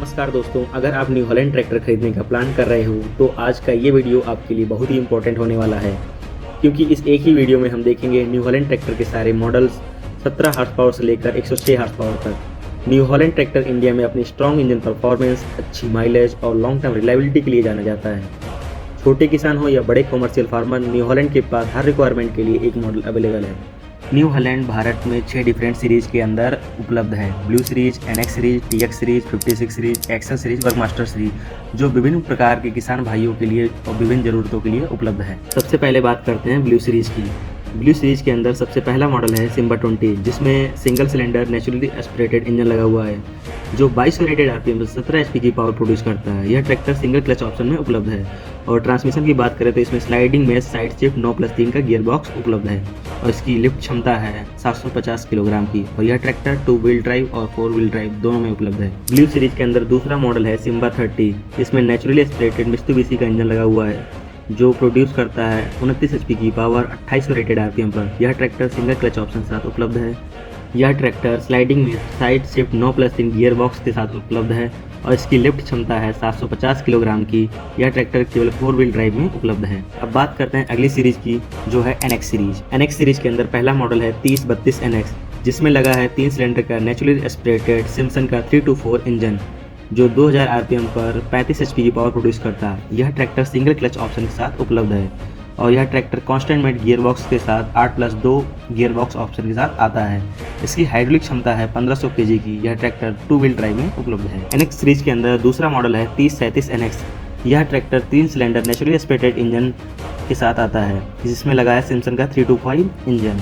नमस्कार दोस्तों, अगर आप न्यू हॉलैंड ट्रैक्टर खरीदने का प्लान कर रहे हो तो आज का ये वीडियो आपके लिए बहुत ही इंपॉर्टेंट होने वाला है, क्योंकि इस एक ही वीडियो में हम देखेंगे न्यू हॉलैंड ट्रैक्टर के सारे मॉडल्स 17 हार्स पावर से लेकर 106 हार्स पावर तक। न्यू हॉलैंड ट्रैक्टर इंडिया में अपनी स्ट्रॉन्ग इंजन परफॉर्मेंस, अच्छी माइलेज और लॉन्ग टर्म रिलायबिलिटी के लिए जाना जाता है। छोटे किसान हो या बड़े कॉमर्शियल फार्मर, न्यू हॉलैंड के पास हर रिक्वायरमेंट के लिए एक मॉडल अवेलेबल है। न्यू हॉलैंड भारत में 6 डिफरेंट सीरीज के अंदर उपलब्ध है। Blue series, NX series, TX series, 56 series, Excel series, Workmaster series, जो विभिन्न प्रकार के किसान भाइयों के लिए और विभिन्न जरूरतों के लिए उपलब्ध है। सबसे पहले बात करते हैं ब्लू सीरीज की। ब्लू सीरीज के अंदर सबसे पहला मॉडल है सिम्बा 20, जिसमें single cylinder naturally aspirated engine लगा हुआ है, जो 2200 रेटेड आरपीएम पर 17 एचपी की पावर प्रोड्यूस करता है। यह ट्रैक्टर सिंगल क्लच ऑप्शन में उपलब्ध है। और ट्रांसमिशन की बात करें तो इसमें स्लाइडिंग में साइड शिफ्ट 9+3 का गियर बॉक्स उपलब्ध है और इसकी लिफ्ट क्षमता है 750 किलोग्राम की। और यह ट्रैक्टर 2 व्हील ड्राइव और 4 व्हील ड्राइव दोनों में उपलब्ध है। ब्लू सीरीज के अंदर दूसरा मॉडल है सिम्बा 30, जिसमें नेचुरली एस्पिरेटेड मित्सुबिशी का इंजन लगा हुआ है, जो प्रोड्यूस करता है 29 एचपी की पावर 2800 रेटेड आरपीएम पर। यह ट्रैक्टर सिंगल क्लच ऑप्शन के साथ उपलब्ध है। यह ट्रैक्टर स्लाइडिंग में साइड शिफ्ट 9+3 गियर बॉक्स के साथ उपलब्ध है और इसकी लिफ्ट क्षमता है 750 किलोग्राम की। यह ट्रैक्टर केवल 4 व्हील ड्राइव में उपलब्ध है। अब बात करते हैं अगली सीरीज की, जो है एनएक्स सीरीज। एनएक्स सीरीज के अंदर पहला मॉडल है 3032 एनएक्स, जिसमें लगा है 3 सिलेंडर का नेचुरली एस्पिरेटेड सिम्पसन का 324 इंजन, जो 2000 आरपीएम पर 35 एचपी की पावर प्रोड्यूस करता है। यह ट्रैक्टर सिंगल क्लच ऑप्शन के साथ उपलब्ध है और यह tractor constant mesh gear box के साथ 8+2 गियर बॉक्स ऑप्शन के साथ आता है। इसकी हाइड्रोलिक क्षमता है 1500 केजी की। यह ट्रैक्टर 2 व्हील ड्राइव में उपलब्ध है। एनएक्स सीरीज के अंदर दूसरा मॉडल है 3037 एनएक्स। यह tractor 3 cylinder naturally aspirated engine के साथ आता है, जिसमें लगा है सिम्पसन का 325 इंजन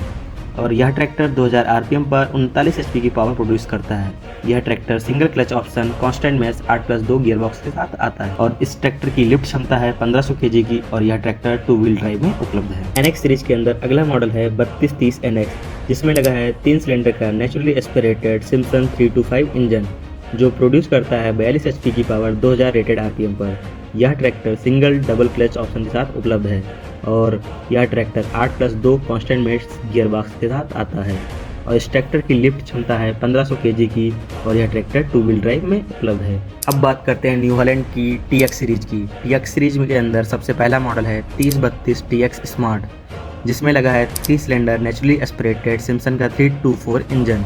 और यह ट्रैक्टर 2000 आरपीएम पर 39 एचपी की पावर प्रोड्यूस करता है। यह tractor single clutch option constant match 8+2 gear box के साथ आता है और इस ट्रैक्टर की लिफ्ट क्षमता है 1500 केजी की और यह ट्रैक्टर 2 व्हील ड्राइव में उपलब्ध है। एनएक्स सीरीज के अंदर अगला मॉडल है 3230 एनएक्स, जिसमें लगा है 3 सिलेंडर का नेचुरली एस्पिरेटेड सिम्पसन 325 इंजन, जो प्रोड्यूस करता है 42 एचपी की पावर 2000 रेटेड आरपीएम पर। यह tractor single double clutch option के साथ उपलब्ध है और यह tractor 8+2 constant mesh gear box के साथ आता है और इस ट्रैक्टर की लिफ्ट क्षमता है 1500 केजी की और यह ट्रैक्टर 2 व्हील ड्राइव में उपलब्ध है। अब बात करते हैं न्यू हॉलैंड की टीएक्स सीरीज की। टीएक्स सीरीज के अंदर सबसे पहला मॉडल है 3032 टीएक्स स्मार्ट, जिसमें लगा है 3 सिलेंडर नेचुरली एस्पिरेटेड सिम्पसन का 324 इंजन,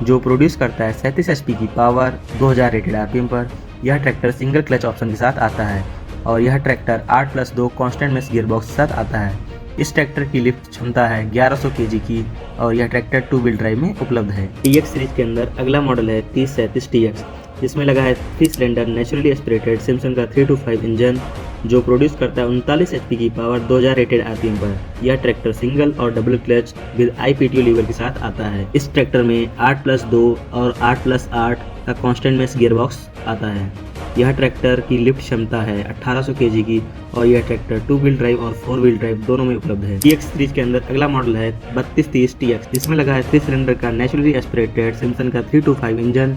जो प्रोड्यूस करता है 37 एचपी की पावर 2000 रेटेड आरपीएम पर। यह ट्रैक्टर सिंगल क्लच ऑप्शन के साथ आता है और यह tractor 8+2 constant mesh gear box के साथ आता है। इस ट्रैक्टर की लिफ्ट क्षमता है 1100 केजी की और यह ट्रैक्टर 2 व्हील ड्राइव में उपलब्ध है। टीएक्स सीरीज के अंदर अगला मॉडल है 3037 टीएक्स, जिसमें लगा है 3 सिलेंडर नेचुरली एस्पिरेटेड सिम्पसन का 325 इंजन, जो प्रोड्यूस करता है 39 एचपी की पावर 2000 रेटेड आरपीएम पर। यह ट्रैक्टर सिंगल और double clutch with IPTO lever के साथ आता है। इस ट्रैक्टर में 8+2 और 8+8 का कांस्टेंट मेश गियर बॉक्स आता है। यह ट्रैक्टर की लिफ्ट क्षमता है 1800 केजी की और यह ट्रैक्टर 2 व्हील ड्राइव और 4 व्हील ड्राइव दोनों में उपलब्ध है। टीएक्स सीरीज के अंदर अगला मॉडल है 3230 टीएक्स, जिसमें लगा है 3 सिलेंडर का नेचुरली एस्पिरेटेड सिम्पसन का 325 इंजन,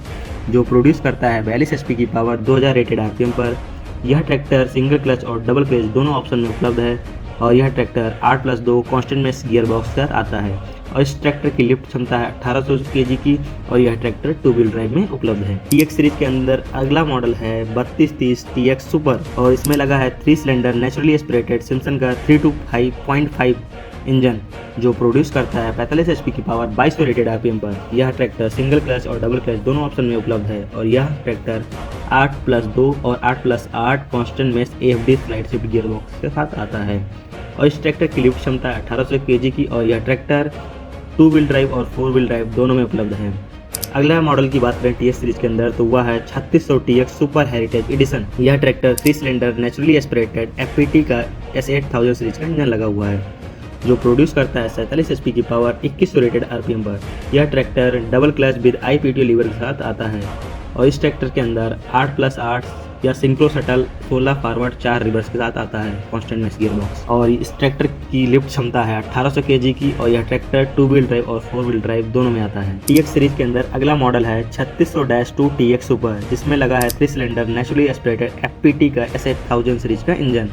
जो प्रोड्यूस करता है 42 एचपी की पावर 2000 रेटेड आरपीएम पर। यह ट्रैक्टर सिंगल क्लच और डबल क्लच दोनों ऑप्शन में उपलब्ध है और यह tractor 8+2 constant mesh gear box के साथ आता है और इस ट्रैक्टर की लिफ्ट क्षमता है 1800 केजी की और यह ट्रैक्टर 2 व्हील ड्राइव में उपलब्ध है। टीएक्स सीरीज के अंदर अगला मॉडल है 3230 टीएक्स सुपर और इसमें लगा है 3 सिलेंडर नेचुरली एस्पिरेटेड सिम्पसन का 325.5 इंजन, जो प्रोड्यूस करता है 45 एचपी की पावर 2200 रेटेड आरपीएम पर। यह ट्रैक्टर सिंगल क्लच और डबल क्लच दोनों ऑप्शन में उपलब्ध है और यह ट्रैक्टर 8+2 और 8+8 constant mesh AfD slide shift gear box के साथ आता है और इस ट्रैक्टर की लिफ्ट क्षमता है 1800 केजी की और यह ट्रैक्टर 2 व्हील ड्राइव और 4 व्हील ड्राइव दोनों में उपलब्ध है। अगला मॉडल की बात करें टीएक्स सीरीज के अंदर तो वह है 3600 टीएक्स सुपर हेरिटेज एडिशन। यह tractor 3 cylinder naturally aspirated FPT का S8000 सीरीज का इंजन लगा हुआ है, जो प्रोड्यूस करता है 47 एचपी की पावर 2100 रेटेड आरपीएम पर। यह tractor double clutch with IPTO lever के साथ आता है और इस ट्रैक्टर के अंदर 8+8 या सिंक्रो शटल 16 फॉरवर्ड 4 रिवर्स के साथ आता है कांस्टेंट मेश गियर बॉक्स और इस ट्रैक्टर की लिफ्ट क्षमता है 1800 केजी की और यह ट्रैक्टर 2 व्हील ड्राइव और 4 व्हील ड्राइव दोनों में आता है। टीएक्स सीरीज के अंदर अगला मॉडल है 3600-2 टीएक्स सुपर, जिसमें लगा है 3 सिलेंडर नेचुरली एस्पिरेटेड एफपीटी का S8000 सीरीज का इंजन,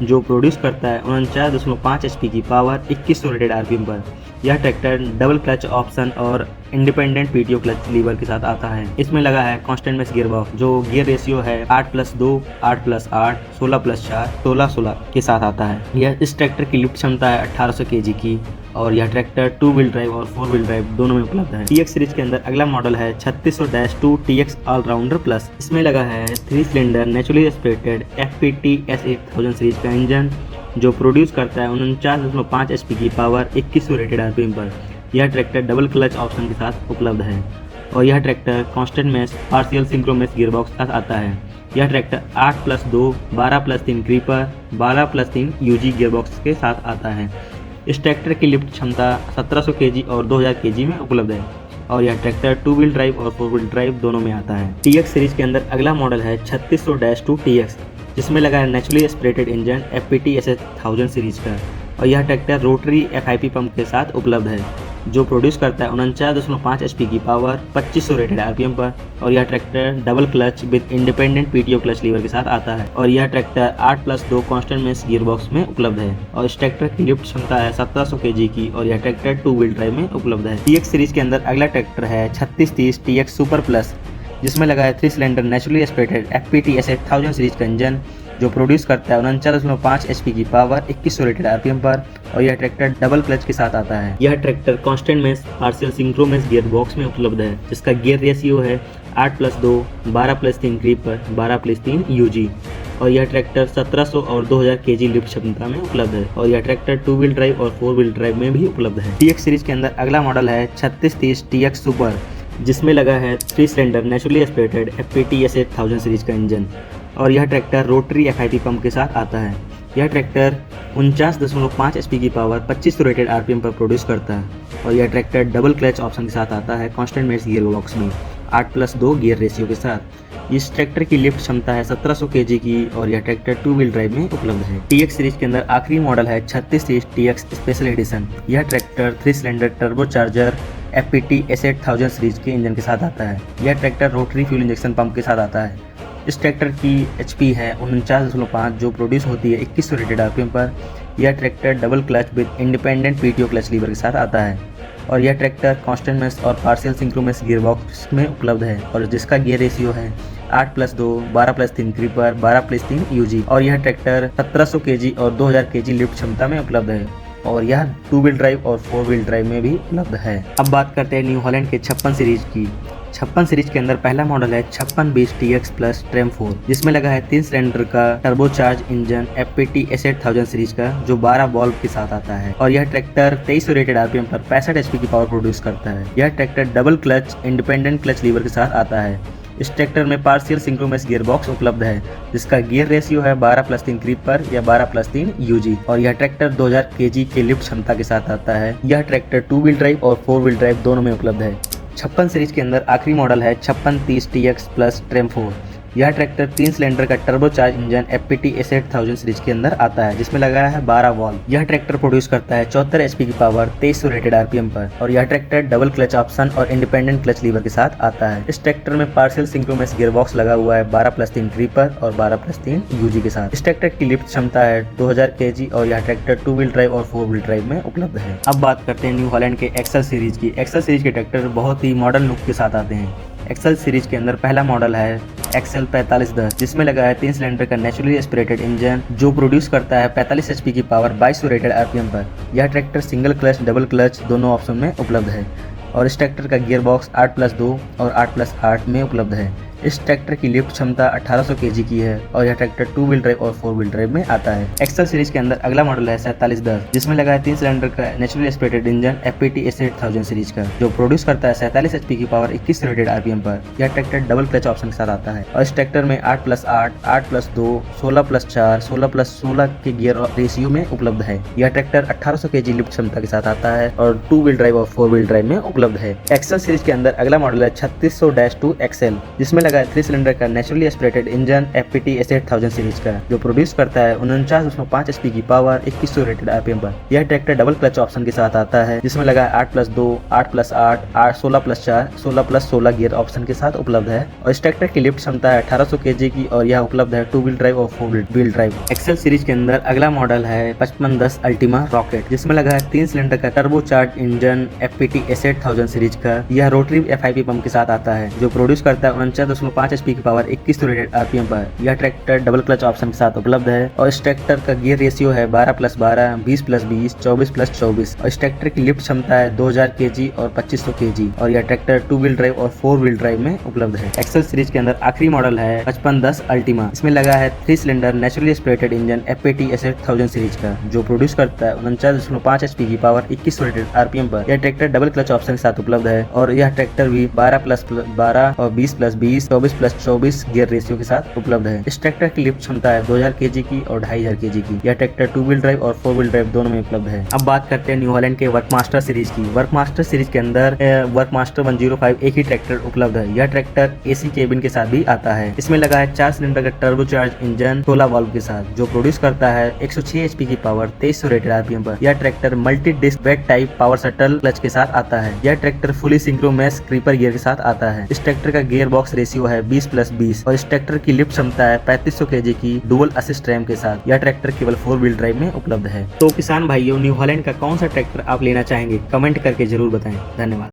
जो प्रोड्यूस करता है 49.5 HP की पावर 2100 रेटेड RPM पर। यह ट्रैक्टर डबल क्लच ऑप्शन और इंडिपेंडेंट PTO क्लच लीवर के साथ आता है। इसमें लगा है कांस्टेंट मेश गियर बॉक्स जो गियर रेशियो है 8+2, 8+8, 16+4, 16-16 के साथ आता है। यह इस ट्रैक्टर की लिफ्ट क्षमता है 1800 kg की और यह ट्रैक्टर 2 व्हील ड्राइव और 4 व्हील ड्राइव दोनों में उपलब्ध है। TX सीरीज के अंदर अगला मॉडल है 3600-2 TX ऑलराउंडर प्लस। इसमें लगा है 3 cylinder naturally aspirated FPT S8000 series का इंजन जो प्रोड्यूस करता है 49.5 HP की पावर 2100 रेटेड RPM पर। यह ट्रैक्टर डबल क्लच ऑप्शन के साथ उपलब्ध है और यह tractor constant mesh partial synchromesh gearbox के साथ आता है। यह ट्रैक्टर 8+2, 12+3 क्रीपर, 12+3 UG गियरबॉक्स के साथ आता है। इस ट्रैक्टर की लिफ्ट क्षमता 1700 kg और 2000 kg में उपलब्ध है और यह ट्रैक्टर 2 व्हील ड्राइव और 4 व्हील ड्राइव दोनों में आता है। TX सीरीज के अंदर अगला मॉडल है 3600-2 TX जिसमें लगा है naturally aspirated engine FPT S8000 series का और यह ट्रैक्टर रोटरी FIP पंप के साथ उपलब्ध है जो प्रोड्यूस करता है 49.5 HP की पावर 2500 रेटेड RPM पर और यह tractor double clutch with independent PTO clutch lever के साथ आता है और यह ट्रैक्टर 8+2 कांस्टेंट मेश गियरबॉक्स में उपलब्ध है और इस ट्रैक्टर की लिफ्ट क्षमता है 1700 kg की और यह ट्रैक्टर 2 व्हील ड्राइव में उपलब्ध है। TX सीरीज के अंदर अगला ट्रैक्टर है 3630 TX सुपर प्लस जिसमें लगा है 3 cylinder naturally aspirated FPT S8000 series का इंजन जो प्रोड्यूस करता है 49.5 HP की पावर 2100 रेटेड RPM पर और यह ट्रैक्टर डबल क्लच के साथ आता है। यह tractor constant mesh partial synchromesh gear box में उपलब्ध है जिसका गियर रेशियो है 8+2, 12+3 क्रीपर, 12+3 UG और यह ट्रैक्टर 1700 और 2000 kg लिफ्ट क्षमता में उपलब्ध है और यह ट्रैक्टर 2 व्हील ड्राइव और 4 व्हील ड्राइव में भी उपलब्ध है। TX सीरीज के अंदर अगला मॉडल है 3630 TX सुपर जिसमें लगा है 3 cylinder naturally aspirated FPT S8000 series का इंजन और यह ट्रैक्टर रोटरी FIP पंप के साथ आता है। यह ट्रैक्टर 49.5 HP की पावर 2500 रेटेड RPM पर प्रोड्यूस करता है और यह ट्रैक्टर डबल क्लच ऑप्शन के साथ आता है कांस्टेंट मेश गियर बॉक्स में 8+2 गियर रेशियो के साथ। इस ट्रैक्टर की लिफ्ट क्षमता है 1700 kg की और यह ट्रैक्टर 2 व्हील ड्राइव में उपलब्ध है। TX सीरीज के अंदर आखिरी मॉडल है 3630 TX स्पेशल एडिशन। यह tractor 3 cylinder turbocharger FPT S8000 series के इंजन के साथ आता है। यह tractor rotary fuel injection pump के साथ आता है। इस ट्रैक्टर की HP है 49.5 जो प्रोड्यूस होती है 2100 रेटेड RPM पर। यह tractor double clutch with independent PTO clutch lever के साथ आता है और यह ट्रैक्टर कांस्टेंट मेश और पार्शियल सिंक्रोमेश गियरबॉक्स में उपलब्ध है और जिसका गियर रेशियो है 8+2, 12+3 क्रीपर, 12+3 UG और यह ट्रैक्टर 1700 kg और 2000 kg लिफ्ट क्षमता में उपलब्ध है और यह 2 व्हील ड्राइव और 4 व्हील ड्राइव में भी उपलब्ध है। अब बात करते हैं न्यू हॉलैंड के 56 सीरीज की। 56 सीरीज के अंदर पहला मॉडल है 5620 TX प्लस ट्रेम 4 जिसमें लगा है 3 सिलेंडर का turbocharge engine FPT S8000 series का जो 12 वॉल्व के साथ आता है और यह ट्रैक्टर 2300 रेटेड RPM पर 65 HP की पावर प्रोड्यूस करता है। यह tractor double clutch independent clutch lever के साथ आता है। इस ट्रैक्टर में पार्शियल सिंक्रोमेश गियर बॉक्स उपलब्ध है जिसका गियर रेशियो है 12+3 क्रीपर या 12+3 UG और यह ट्रैक्टर 2000 kg के लिफ्ट क्षमता के साथ आता है। यह ट्रैक्टर 2 व्हील ड्राइव और 4 व्हील ड्राइव दोनों में उपलब्ध है। 56 सीरीज के अंदर आखिरी मॉडल है 5630 TX प्लस ट्रेम 4। यह ट्रैक्टर 3 सिलेंडर का turbocharge engine FPT S8000 series के अंदर आता है जिसमें लगाया है 12 वॉल्व। यह ट्रैक्टर प्रोड्यूस करता है 74 HP की पावर 2300 रेटेड RPM पर और यह ट्रैक्टर डबल क्लच ऑप्शन और इंडिपेंडेंट क्लच लीवर के साथ आता है। इस ट्रैक्टर में पार्शियल सिंक्रोमेश गियरबॉक्स लगा हुआ है 12+3 क्रीपर और 12+3 UG के साथ। इस ट्रैक्टर की लिफ्ट क्षमता है 2000 kg और यह ट्रैक्टर 2 व्हील ड्राइव और 4 व्हील ड्राइव में उपलब्ध है। अब बात करते हैं न्यू हॉलैंड के एक्सेल सीरीज की। एक्सेल सीरीज के ट्रैक्टर बहुत ही मॉडर्न लुक के साथ आते हैं। एक्सेल सीरीज के अंदर पहला मॉडल है एक्सेल 4510 जिसमें लगा है 3 सिलेंडर का नेचुरली एस्पिरेटेड इंजन जो प्रोड्यूस करता है 45 HP की पावर 2200 रेटेड RPM पर। यह tractor single clutch double clutch दोनों ऑप्शन में उपलब्ध है और इस ट्रैक्टर का गियर बॉक्स 8+2 और 8+8 में उपलब्ध है। इस ट्रैक्टर की लिफ्ट क्षमता 1800 kg की है और यह ट्रैक्टर 2 व्हील ड्राइव और 4 व्हील ड्राइव में आता है। एक्सेल सीरीज के अंदर अगला मॉडल है 4710 जिसमें लगा है 3 सिलेंडर का naturally aspirated engine FPT S8000 series का जो प्रोड्यूस करता है 47 HP की पावर 21 रेटेड RPM पर। यह ट्रैक्टर डबल क्लच ऑप्शन के साथ आता है और इस ट्रैक्टर में 8+8, 8+2, 16+4, 16+16 के गियर रेशियो में उपलब्ध है। यह ट्रैक्टर 1800 kg लिफ्ट क्षमता के साथ आता है और 2 व्हील ड्राइव और 4 व्हील ड्राइव में उपलब्ध है। एक्सेल सीरीज के अंदर अगला मॉडल है 3600-2 XL जिसमें लगा है 3 सिलेंडर का naturally aspirated engine FPT S8000 series का, जो प्रोड्यूस करता है 49.5 HP की पावर 2100 रेटेड RPM पर। यह ट्रैक्टर डबल क्लच ऑप्शन के साथ आता है, जिसमें लगा है 8+2, 8+8, 16+4, 16+16 गियर ऑप्शन के साथ उपलब्ध है। और इस ट्रैक्टर की लिफ्ट क्षमता है 1800 kg की और यह उपलब्ध है 2 व्हील ड्राइव और 4 व्हील ड्राइव। एक्सेल सीरीज के अंदर अगला मॉडल है 5510 अल्टीमा रॉकेट, जिसमें लगा है 3 सिलेंडर का turbo charge engine FPT S8000 series का। यह रोटरी FIP पंप के साथ आता है, जो प्रोड्यूस करता है 49.5 HP की पावर 2100 रेटेड RPM पर। यह ट्रैक्टर डबल क्लच ऑप्शन के साथ उपलब्ध है और इस ट्रैक्टर का गियर रेशियो है 12+12, 20+20, 24+24 और इस ट्रैक्टर की लिफ्ट क्षमता है 2000 kg और 2500 kg और यह ट्रैक्टर 2 व्हील ड्राइव और 4 व्हील ड्राइव में उपलब्ध है। एक्सेल सीरीज के अंदर आखिरी मॉडल है 5510 अल्टीमा। इसमें लगा है 3 cylinder naturally aspirated engine FPT S8000 series का, जो प्रोड्यूस करता है 49.5 HP की पावर 2100 रेटेड RPM पर। यह ट्रैक्टर डबल क्लच ऑप्शन के साथ उपलब्ध है और यह ट्रैक्टर भी 12+12 और 20+20, 24+24 गियर रेशियो के साथ उपलब्ध है। इस ट्रैक्टर की लिफ्ट क्षमता है 2000 kg की और 2500 kg की। यह ट्रैक्टर 2 व्हील ड्राइव और 4 व्हील ड्राइव दोनों में उपलब्ध है। अब बात करते हैं न्यू हॉलैंड के वर्कमास्टर सीरीज की। वर्कमास्टर सीरीज के अंदर वर्कमास्टर 105 एक ही ट्रैक्टर उपलब्ध है। यह ट्रैक्टर AC केबिन के साथ भी आता है। इसमें लगा है 4 सिलेंडर का टर्बोचार्ज इंजन 16 वाल्व के साथ, जो प्रोड्यूस करता है 106 HP की पावर 2300 रेटेड RPM पर। यह tractor multi disc wet type power shuttle clutch के साथ आता है। यह tractor fully synchromesh creeper gear के साथ आता है। इस ट्रैक्टर का गियर बॉक्स रेशियो है 20+20 और इस ट्रैक्टर की लिफ्ट क्षमता है 3500 kg की डुअल असिस्ट रैम के साथ। यह ट्रैक्टर केवल 4 व्हील ड्राइव में उपलब्ध है। तो किसान भाइयों, न्यू हॉलैंड का कौन सा ट्रैक्टर आप लेना चाहेंगे, कमेंट करके जरूर बताएं। धन्यवाद।